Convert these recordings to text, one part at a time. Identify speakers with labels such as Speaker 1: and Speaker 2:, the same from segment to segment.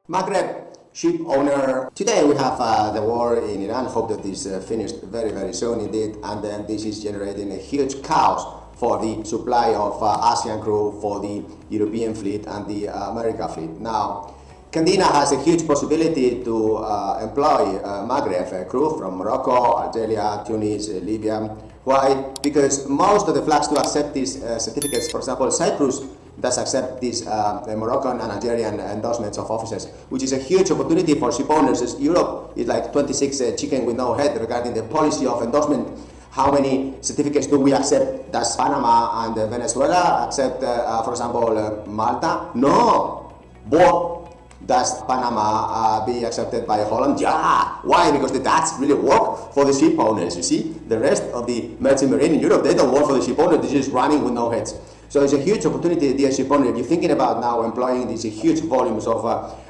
Speaker 1: Maghreb ShipOwner. Today we have the war in Iran. Hope that this finished very soon indeed, and then this is generating a huge chaos for the supply of ASEAN crew for the European fleet and the American fleet. Now, Candina has a huge possibility to employ Maghreb crew from Morocco, Algeria, Tunis, Libya. Why? Because most of the flags to accept these certificates, for example, Cyprus does accept these Moroccan and Algerian endorsements of officers, which is a huge opportunity for ship owners. Europe is like 26 chicken with no head regarding the policy of endorsement. How many certificates do we accept? Does Panama and Venezuela accept, for example, Malta? No. But does Panama be accepted by Holland? Yeah. Why? Because the Dutch really work for the ship owners, you see? The rest of the merchant marine in Europe, they don't work for the ship owners, they're just running with no heads. So it's a huge opportunity, dear ship owner. If you're thinking about now employing these huge volumes of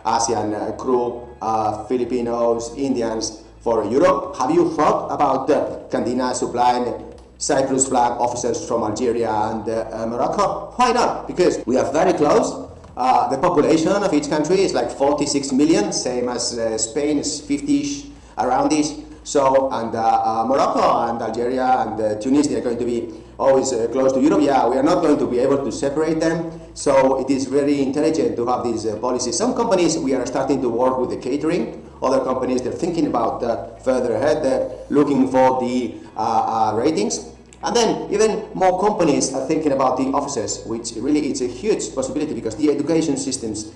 Speaker 1: ASEAN crew, Filipinos, Indians for Europe, have you thought about Candina supplying Cyprus flag officers from Algeria and Morocco? Why not? Because we are very close. The population of each country is like 46 million, same as Spain is 50-ish, around this. So, and Morocco and Algeria and Tunisia, they're going to be always close to Europe. Yeah, we are not going to be able to separate them. So it is very intelligent to have these policies. Some companies, we are starting to work with the catering. Other companies, they're thinking about further ahead, looking for the ratings. And then even more companies are thinking about the officers, which really it's a huge possibility because the education systems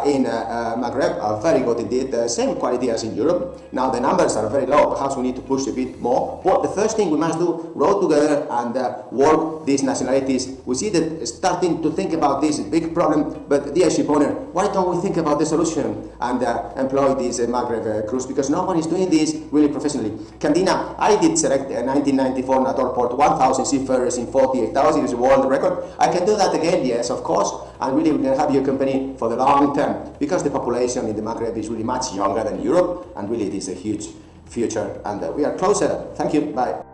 Speaker 1: in Maghreb are very good indeed, same quality as in Europe. Now the numbers are very low, perhaps we need to push a bit more. But the first thing we must do, row together and work these nationalities. We see that starting to think about this big problem, but dear ship owner, why don't we think about the solution and employ these Maghreb crews? Because nobody is doing this really professionally. Candina, I did select 1994 NATO port 1,000 seafarers in 48 hours. It is a world record. I can do that again, yes, of course, and really we can have your company for the long term because the population in the Maghreb is really much younger than Europe, and really it is a huge future, and we are closer. Thank you. Bye.